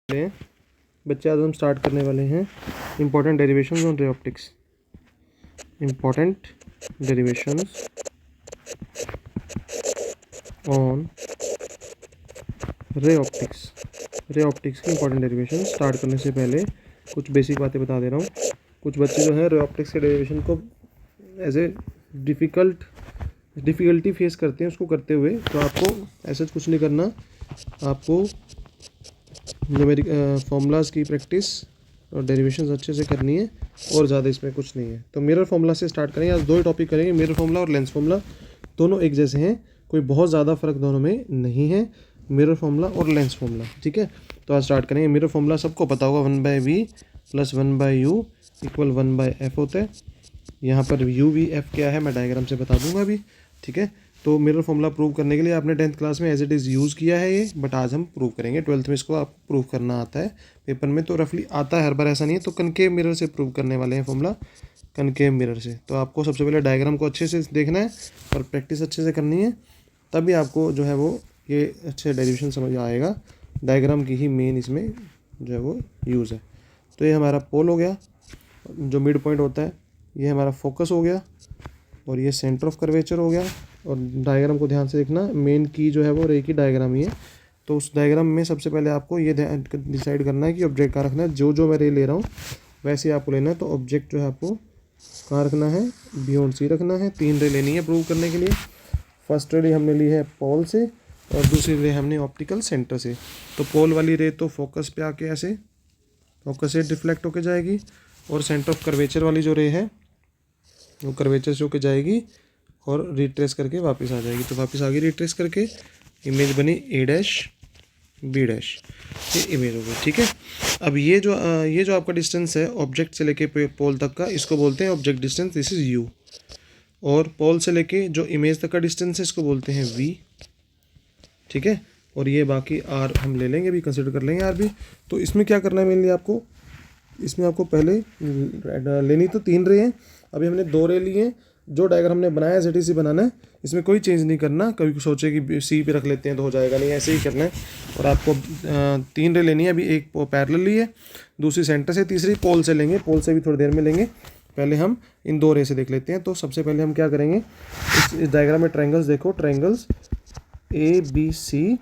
हैं बच्चे, आज हम स्टार्ट करने वाले हैं important derivations on ray optics. Important derivations on ray optics. Ray optics की इंपॉर्टेंट डेरिवेशन स्टार्ट करने से पहले कुछ बेसिक बातें बता दे रहा हूँ। कुछ बच्चे जो हैं रे ऑप्टिक्स के डेरिवेशन को एज ए डिफ़िकल्टी फेस करते हैं उसको करते हुए, तो आपको ऐसा कुछ नहीं करना। आपको न्यूमेरिक फॉर्मूलाज की प्रैक्टिस और डेरिवेशंस अच्छे से करनी है, और ज़्यादा इसमें कुछ नहीं है। तो मिरर फॉर्मूला से स्टार्ट करेंगे। आज दो ही टॉपिक करेंगे, मिरर फॉर्मूला और लेंस फॉर्मूला। दोनों एक जैसे हैं, कोई बहुत ज़्यादा फ़र्क दोनों में नहीं है, मिरर फॉर्मूला और लेंस फॉर्मूला। ठीक है, तो आज स्टार्ट करेंगे। मिरर फॉर्मूला सबको पता होगा, 1/v + 1/u = 1/f होता है। यहाँ पर u v f क्या है मैं डायग्राम से बता दूंगा अभी। ठीक है, तो मिरर फॉर्मूला प्रूव करने के लिए आपने 10th क्लास में एज इट इज़ यूज़ किया है ये, बट आज हम प्रूव करेंगे। 12th में इसको आपको प्रूव करना आता है, पेपर में तो रफली आता है हर बार, ऐसा नहीं है। तो कनकेव मिरर से प्रूव करने वाले हैं फॉर्मूला, कनकेव मिरर से। तो आपको सबसे पहले डायग्राम को अच्छे से देखना है और प्रैक्टिस अच्छे से करनी है, तभी आपको जो है वो ये अच्छे डेरिवेशन समझ आएगा। डायग्राम की ही मेन इसमें जो है वो यूज़ है। तो ये हमारा पोल हो गया, जो मिड पॉइंट होता है, ये हमारा फोकस हो गया, और ये सेंटर ऑफ कर्वेचर हो गया। और डायग्राम को ध्यान से देखना, मेन की जो है वो रे की डायग्राम ही है। तो उस डायग्राम में सबसे पहले आपको ये डिसाइड करना है कि ऑब्जेक्ट कहाँ रखना है। जो मैं रे ले रहा हूँ वैसे ही आपको लेना है। तो ऑब्जेक्ट जो है आपको कहाँ रखना है, बियॉन्ड सी रखना है। 3 रे लेनी है प्रूव करने के लिए। फर्स्ट रे हमने ली है पोल से, और दूसरी रे हमने ऑप्टिकल सेंटर से। तो पोल वाली रे तो फोकस पे आके ऐसे फोकस से रिफ्लेक्ट होके जाएगी, और सेंटर ऑफ कर्वेचर वाली जो रे है वो कर्वेचर से होके जाएगी और रिट्रेस करके वापस आ जाएगी। तो वापस आ गई रिट्रेस करके, इमेज बनी a' b', ये इमेज हो गई। ठीक है, अब ये जो आपका डिस्टेंस है ऑब्जेक्ट से लेके पोल तक का, इसको बोलते हैं object distance, this is u। और पोल से लेके जो इमेज तक का डिस्टेंस है इसको बोलते हैं v। ठीक है, और ये बाकी r हम ले लेंगे, भी कंसिडर कर लेंगे r भी। तो इसमें क्या करना है मेनली आपको, इसमें आपको पहले लेनी तो 3 रे हैं, अभी हमने 2 रे लिए हैं। जो डायग्राम हमने बनाया है ZTC बनाना है, इसमें कोई चेंज नहीं करना। कभी सोचे कि सी पे रख लेते हैं तो हो जाएगा, नहीं, ऐसे ही करना है। और आपको 3 रे लेनी है। अभी एक पैरेलल ली है, दूसरी सेंटर से, तीसरी पोल से लेंगे। पोल से भी थोड़ी देर में लेंगे, पहले हम इन 2 रे से देख लेते हैं। तो सबसे पहले हम क्या करेंगे, इस डायग्राम में ट्रायंगल्स देखो, ट्रायंगल्स ABC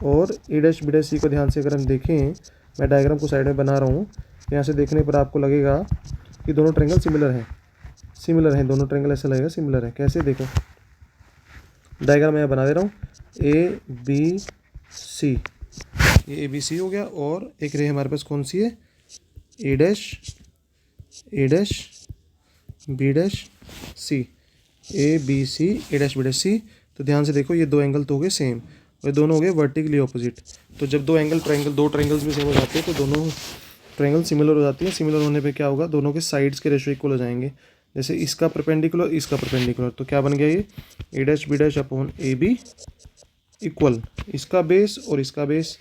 और A', B', C को ध्यान से अगर हम देखें, मैं डायग्राम को साइड में बना रहा हूँ, यहाँ से देखने पर आपको लगेगा कि दोनों ट्रायंगल सिमिलर हैं। दोनों ट्रायंगल ऐसा लगेगा सिमिलर है। कैसे, देखो डायग्राम मैं बना दे रहा हूँ। ABC, ये ABC हो गया, और एक रे हमारे पास कौन सी है, A', B', ABC, A', B', तो ध्यान से देखो, ये 2 एंगल तो हो गए सेम, और दोनों हो गए वर्टिकली ऑपोजिट। तो जब दो ट्रायंगल्स में सेम हो जाते हैं तो दोनों ट्रायंगल सिमिलर हो जाती है। सिमिलर होने पे क्या होगा, दोनों के साइड्स के रेशियो इक्वल हो जाएंगे। जैसे इसका परपेंडिकुलर, इसका परपेंडिकुलर, तो क्या बन गया ये A', B'/AB इक्वल इसका बेस और इसका बेस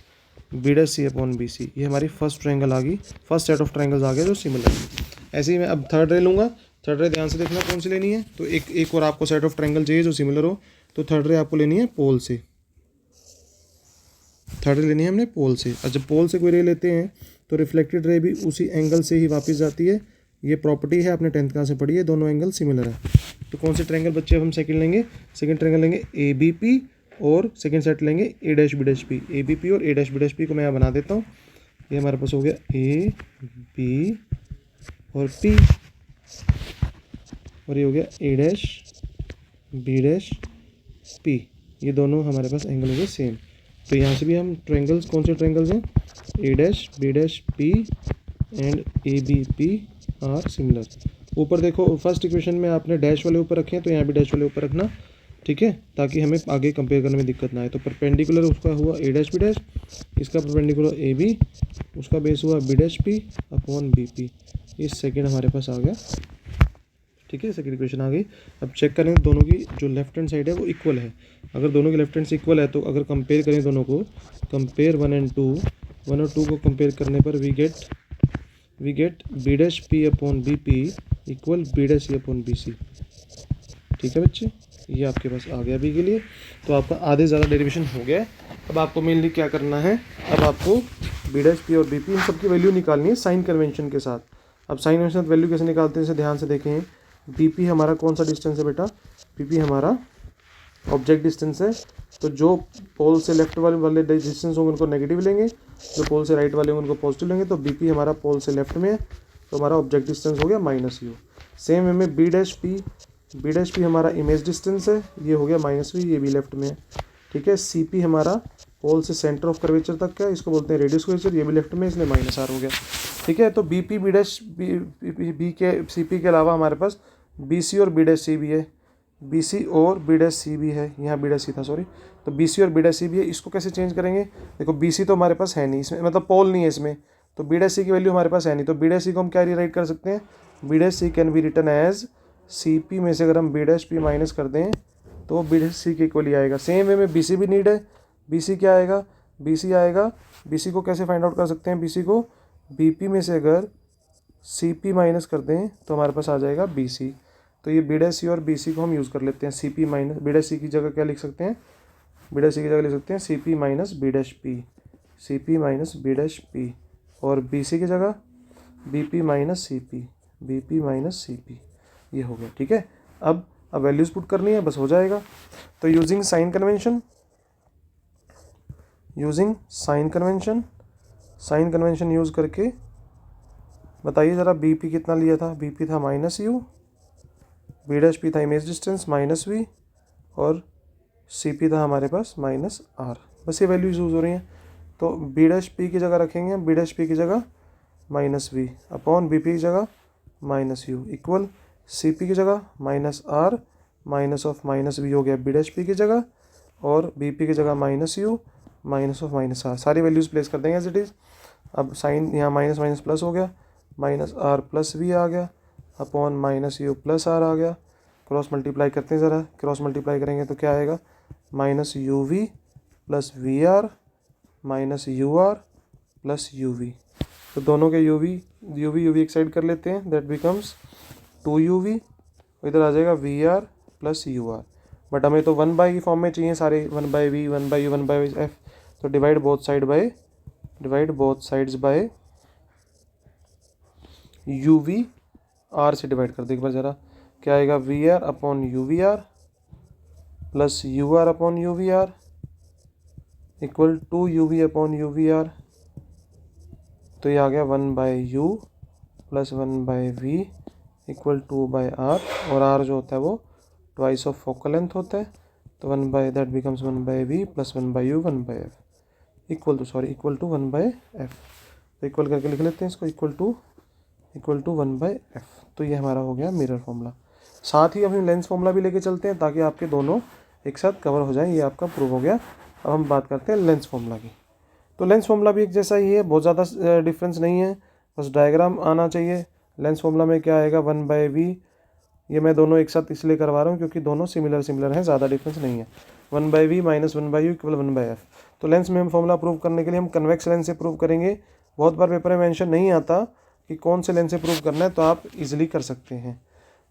B'/C/BC। ये हमारी फर्स्ट ट्रायंगल आ गई, फर्स्ट सेट ऑफ ट्रायंगल्स आ गए जो सिमिलर है। ऐसे ही मैं अब थर्ड रे लूँगा। थर्ड रे ध्यान से देखना कौन सी लेनी है। तो एक और आपको सेट ऑफ ट्रायंगल चाहिए जो सिमिलर हो, तो थर्ड रे आपको लेनी है पोल से। थर्ड रे लेनी है हमने पोल से। और जब पोल से कोई रे लेते हैं तो रिफ्लेक्टेड रे भी उसी एंगल से ही वापस जाती है। ये प्रॉपर्टी है, आपने 10th क्लास में पढ़ी है, दोनों एंगल सिमिलर है। तो कौन से ट्रायंगल बच्चे हम सेकंड लेंगे, सेकंड ट्रायंगल लेंगे ABP, और सेकंड सेट लेंगे A', B', ABP और A', B', को मैं यहाँ बना देता हूँ। ये हमारे पास हो गया A, B और P, और ये हो गया A', B', P। ये दोनों हमारे पास एंगल हो गए सेम। तो यहाँ से भी हम ट्रायंगल्स, कौन से ट्रायंगल्स हैं, A', B', P and ABP are similar. ऊपर देखो, फर्स्ट इक्वेशन में आपने डैश वाले ऊपर रखे हैं, तो यहाँ भी डैश वाले ऊपर रखना। ठीक है, ताकि हमें आगे कंपेयर करने में दिक्कत ना आए। तो परपेंडिकुलर उसका हुआ A', B', इसका परपेंडिकुलर AB, उसका बेस हुआ B'/P/BP। ये सेकेंड हमारे पास आ गया। ठीक है, सेकेंड इक्वेशन आ गई। अब चेक करें दोनों की जो लेफ्ट हैंड साइड है वो इक्वल है। अगर दोनों की लेफ्ट हैंड से इक्वल है, तो अगर कंपेयर करें दोनों को, कंपेयर 1 और 2 को कंपेयर करने पर we get B'/P/BP equal B'/C/BC। ठीक है बच्चे, ये आपके पास आ गया अभी के लिए। तो आपका आधे ज़्यादा डेरिवेशन हो गया है। अब आपको मेनली क्या करना है, अब आपको बी डैश पी और बी पी, इन सब की वैल्यू निकालनी है साइन कन्वेंशन के साथ। अब साइन कन्वेंशन के साथ वैल्यू कैसे निकालते हैं इसे ध्यान से देखें। बी पी हमारा कौन सा डिस्टेंस है बेटा, बी पी हमारा ऑब्जेक्ट डिस्टेंस है। तो जो पोल से लेफ्ट वाले डिस्टेंस होंगे उनको नेगेटिव लेंगे, जो पोल से राइट वाले होंगे उनको पॉजिटिव लेंगे। तो बी पी हमारा पोल से लेफ्ट में है, तो हमारा ऑब्जेक्ट डिस्टेंस हो गया माइनस यू। सेम वे में बी डैश पी हमारा इमेज डिस्टेंस है, ये हो गया माइनस वी, ये भी लेफ्ट में है। ठीक है, सी पी हमारा पोल से सेंटर ऑफ कर्वेचर तक का है, इसको बोलते हैं रेडियस कर्वेचर, ये भी लेफ्ट में, इसलिए माइनस आर हो गया। ठीक है, तो B P B dash B के सी पी के अलावा हमारे पास बी सी और बी डैश सी भी है, बी सी और बी डैश सी भी है, यहाँ बी डैश सी था सॉरी, तो बी सी और बी डैश सी भी है। इसको कैसे चेंज करेंगे, देखो बी सी तो हमारे पास है नहीं इसमें, मतलब पोल नहीं है इसमें, तो बी डैश सी की वैल्यू हमारे पास है नहीं, तो बी डैश सी को हम क्या रीराइट कर सकते हैं, B dash C can be written as C P में से अगर हम बी डैश पी माइनस कर दें तो बी डैश सी के इक्वल ही आएगा। सेम वे में बी सी भी नीड है, बी सी क्या आएगा, बी सी आएगा, बी सी को कैसे फाइंड आउट कर सकते हैं, बी सी को बी पी में से अगर सी पी माइनस कर दें तो हमारे पास आ जाएगा बी सी। तो ये बी डैश सी और बी सी को हम यूज़ कर लेते हैं, C P minus B dash C की जगह क्या लिख सकते हैं, बी डैश सी की जगह लिख सकते हैं C P minus B dash P, C P minus B dash P, और बी सी की जगह B P minus C P, B P minus C P, ये हो गया। ठीक है, अब वैल्यूज पुट करनी है, बस हो जाएगा। तो using sign convention, sign convention use करके बताइए ज़रा बी पी कितना लिया था, बी पी था minus you, B dash P था इमेज डिस्टेंस माइनस वी, और सी पी था हमारे पास माइनस आर। बस ये वैल्यूज यूज़ हो रही हैं। तो बी डैश पी की जगह रखेंगे, बी डैश पी की जगह minus V upon B P की जगह minus U equal C P की जगह minus R minus of minus V हो गया बी डैश पी की जगह, और बी पी की जगह minus U minus of minus R, सारी वैल्यूज़ प्लेस कर देंगे एज इट इज़। अब साइन यहाँ माइनस माइनस प्लस हो गया, माइनस आर प्लस वी आ गया upon minus U plus R आ गया। क्रॉस मल्टीप्लाई करते हैं ज़रा, क्रॉस मल्टीप्लाई करेंगे तो क्या आएगा, minus you we plus V R minus U R plus U V. तो दोनों के यू वी एक साइड कर लेते हैं, दैट बिकम्स 2uv, इधर आ जाएगा V are plus you R. But हमें तो 1/, की फॉर्म में चाहिए सारे, 1/v 1/u 1/f, तो divide both sides by u v r से डिवाइड कर दो एक बार ज़रा, क्या आएगा, v r upon u v are plus you r upon u v r equal to u v upon u v r. तो ये आ गया 1/u plus 1/v equal 2/r, और r जो होता है वो ट्वाइस ऑफ फोकल लेंथ होता है, तो 1/, becomes 1/v plus 1/u 1/f equal to 1/f। तो इक्वल करके लिख लेते हैं इसको, इक्वल टू 1/f। तो ये हमारा हो गया मिरर फॉर्मूला। साथ ही हम लेंस फॉर्मूला भी लेके चलते हैं ताकि आपके दोनों एक साथ कवर हो जाएं। ये आपका प्रूव हो गया। अब हम बात करते हैं लेंस फॉर्मूला की। तो लेंस फॉर्मूला भी एक जैसा ही है, बहुत ज़्यादा डिफरेंस नहीं है, बस डायग्राम आना चाहिए। लेंस फॉर्मूला में क्या आएगा, 1/v, ये मैं दोनों एक साथ इसलिए करवा रहा हूँ क्योंकि दोनों सिमिलर हैं, ज़्यादा डिफरेंस नहीं है। 1/v minus 1/u equal 1/f। तो लेंस में हम फॉर्मूला प्रूव करने के लिए हम कन्वेक्स लेंस से प्रूव करेंगे। बहुत बार पेपर में मेंशन नहीं आता कि कौन से लेंस से प्रूव करना है, तो आप इजीली कर सकते हैं।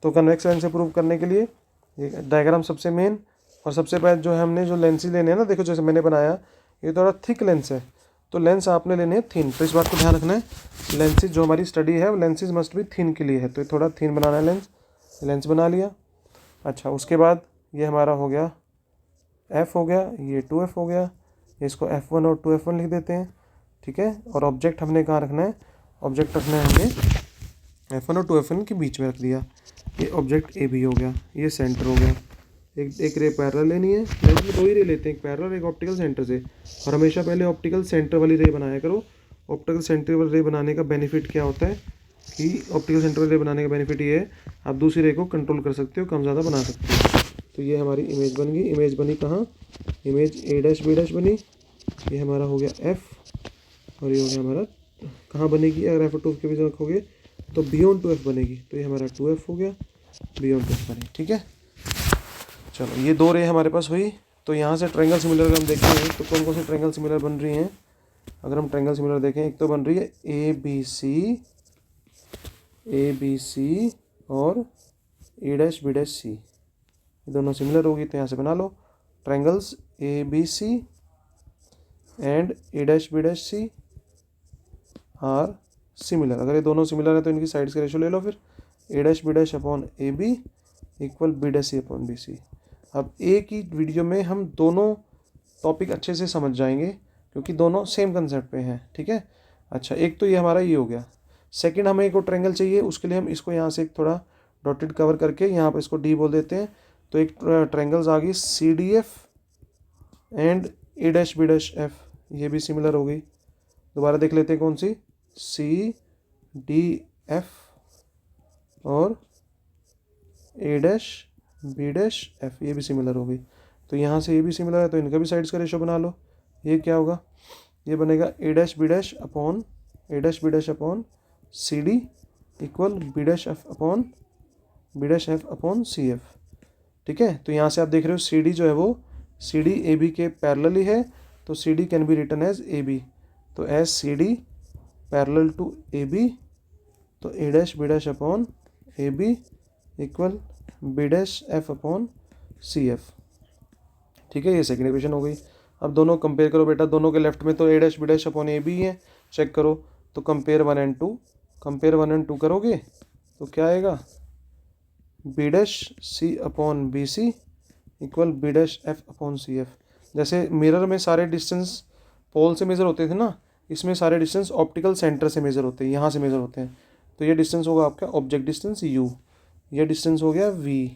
तो कन्वेक्स लेंस से प्रूव करने के लिए ये डायग्राम सबसे मेन, और सबसे पहले जो है हमने जो लेंसेज लेने हैं ना, देखो जैसे मैंने बनाया, ये थोड़ा थिक लेंस है, तो लेंस आपने लेने हैं थिन। तो इस बात को ध्यान रखना है, लेंसेज जो हमारी स्टडी है वो लेंसेज मस्ट भी थिन के लिए है, तो थोड़ा थिन बनाना है लेंस बना लिया। अच्छा, उसके बाद ये हमारा हो गया f हो गया, ये 2f हो गया, इसको f1 और 2f1 लिख देते हैं। ठीक है, और ऑब्जेक्ट हमने कहाँ रखना है, ऑब्जेक्ट रखना है हमने f1 और 2f1 के बीच में रख दिया। ये ऑब्जेक्ट ए बी हो गया, ये सेंटर हो गया। एक रे पैरेलल लेनी है, लेंस में 2 ही रे लेते हैं, एक पैरेलल एक ऑप्टिकल सेंटर से, और हमेशा पहले ऑप्टिकल सेंटर वाली रे बनाया करो। ऑप्टिकल सेंटर वाली रे बनाने का बेनिफिट क्या होता है कि ऑप्टिकल सेंटर वाली रे बनाने का बेनिफिट ये है, आप दूसरी रे को कंट्रोल कर सकते हो, कम ज़्यादा बना सकते हो। तो ये हमारी इमेज बन गई। इमेज बनी कहाँ, image A dash B dash बनी, ये हमारा हो गया एफ, और ये हो गया हमारा कहाँ बनेगी, अगर एफ और 2 के बीच रखोगे तो बियॉन्ड 2f बनेगी, तो ये हमारा 2f हो गया, बियॉन्ड 2f बनी। ठीक है, चलो ये 2 रे हमारे पास हुई। तो यहाँ से ट्रायंगल सिमिलर हम देखेंगे तो कौन कौन से ट्रायंगल सिमिलर बन रही हैं। अगर हम ट्रायंगल सिमिलर देखें, एक तो बन रही है ए बी सी और A dash B dash C, ये दोनों सिमिलर होगी, तो यहाँ से बना लो triangles A B C and A dash B dash C are similar. अगर ये दोनों सिमिलर है तो इनकी साइड्स का रेशो ले लो फिर। A dash B dash upon A B equal B dash C upon B C. अब एक ही वीडियो में हम दोनों टॉपिक अच्छे से समझ जाएंगे क्योंकि दोनों सेम कंसेप्ट पे हैं, ठीक है। अच्छा, एक तो ये हमारा ये हो गया। सेकंड, हमें एक और ट्रायंगल चाहिए, उसके लिए हम इसको यहाँ से एक थोड़ा डॉटेड कवर करके यहाँ पर इसको डी बोल देते हैं। तो एक ट्रायंगल्स आ गई C D F and A dash B dash F, ये भी सिमिलर हो गई। दोबारा देख लेते हैं कौन सी, सी डी एफ और A dash B dash F, ये भी सिमिलर हो गई। तो यहाँ से ये भी सिमिलर है तो इनका भी साइड्स का रेशो बना लो। ये क्या होगा, ये बनेगा A dash B dash upon C D equal B dash F upon C F, ठीक है। तो यहाँ से आप देख रहे हो सी डी जो है वो सी डी ए बी के पैरेलल ही है, तो C D can be written as A B. तो as C D parallel to A B, तो A dash B dash upon A B equal B dash F upon C F, ठीक है। ये second equation हो गई। अब दोनों compare करो बेटा, दोनों के लेफ्ट में तो A dash B dash upon A B है, चेक करो। तो कंपेयर 1 एंड 2 करोगे तो क्या आएगा, B dash C upon B C equal B dash F upon C F. जैसे मिरर में सारे डिस्टेंस पोल से मेज़र होते थे ना, इसमें सारे डिस्टेंस ऑप्टिकल सेंटर से मेज़र होते हैं, यहाँ से मेज़र होते हैं। तो ये डिस्टेंस होगा आपका ऑब्जेक्ट डिस्टेंस u, ये डिस्टेंस हो गया v,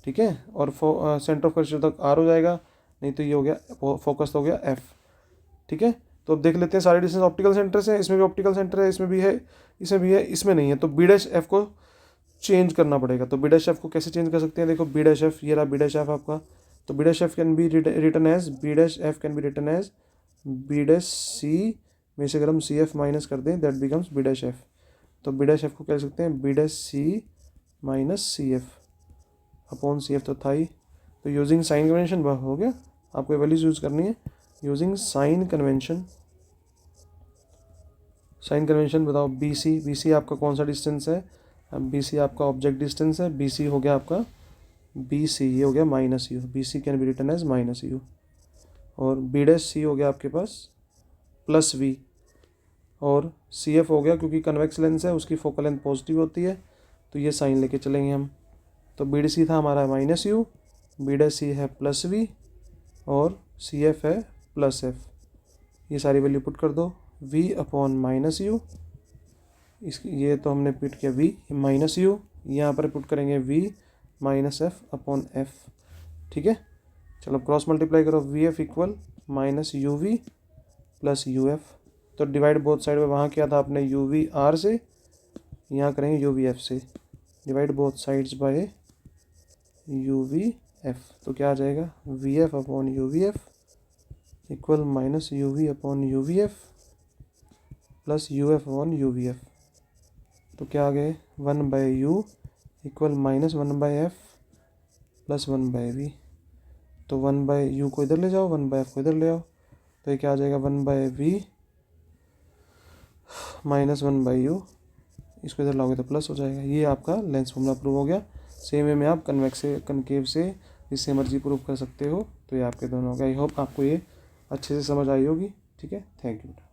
ठीक है। और सेंटर ऑफ कर्वेचर तक r हो जाएगा, नहीं तो ये हो गया फोकस हो गया f, ठीक है। तो अब देख लेते हैं सारे डिस्टेंस ऑप्टिकल सेंटर से, इसमें भी ऑप्टिकल सेंटर है, इसमें भी है, इसमें नहीं है। तो बी डैश एफ को चेंज करना पड़ेगा। तो बी डैश एफ को कैसे चेंज कर सकते हैं, देखो बी डैश एफ, ये रहा बी डैश एफ आपका। तो B dash F can be written as B dash C में से अगर हम सी एफ माइनस कर दें that becomes B dash F. तो बी डैश एफ को कह सकते हैं B dash C minus C F upon C F, तो था ही। तो यूजिंग साइन कन्वेंशन हो गया, आपको वैल्यूज यूज़ करनी है यूजिंग साइन कन्वेंशन। बताओ बी सी आपका कौन सा डिस्टेंस है, अब बी सी आपका ऑब्जेक्ट डिस्टेंस है, बी सी हो गया आपका बी सी, ये हो गया minus you, B C can be written as minus u. और बी डैश सी हो गया आपके पास प्लस वी, और सी एफ हो गया क्योंकि कन्वेक्स लेंस है उसकी फोकल लेंथ पॉजिटिव होती है, तो ये साइन लेके चलेंगे हम। तो बी डी सी था हमारा माइनस यू, बी डैश सी है प्लस वी और सी एफ है प्लस एफ। ये सारी वैल्यू पुट कर दो, v अपॉन माइनस यू, ये तो हमने पुट किया v माइनस यू, यहाँ पर पुट करेंगे v minus f upon f, ठीक है। चलो क्रॉस मल्टीप्लाई करो, v f equal minus you we plus u f. तो डिवाइड बोथ साइड में, वहाँ किया था आपने यू वी आर से, यहाँ करेंगे यू वी एफ से। Divide both sides by u v f, तो क्या आ जाएगा v f upon u v f equal minus you v upon u v f plus u f upon u v f. तो क्या आ गए 1/u equal minus 1/f plus 1/v। तो 1/u को इधर ले जाओ, 1/f को इधर ले आओ, तो ये क्या आ जाएगा 1/v माइनस 1/u, इसको इधर लाओगे तो प्लस हो जाएगा। ये आपका लेंस फॉर्मूला प्रूव हो गया। सेम वे में आप कन्वेक्स से कनकेव से जिससे मर्जी प्रूव कर सकते हो। तो ये आपके दोनों हो गया। आई होप आपको ये अच्छे से समझ आई होगी, ठीक है। Thank you.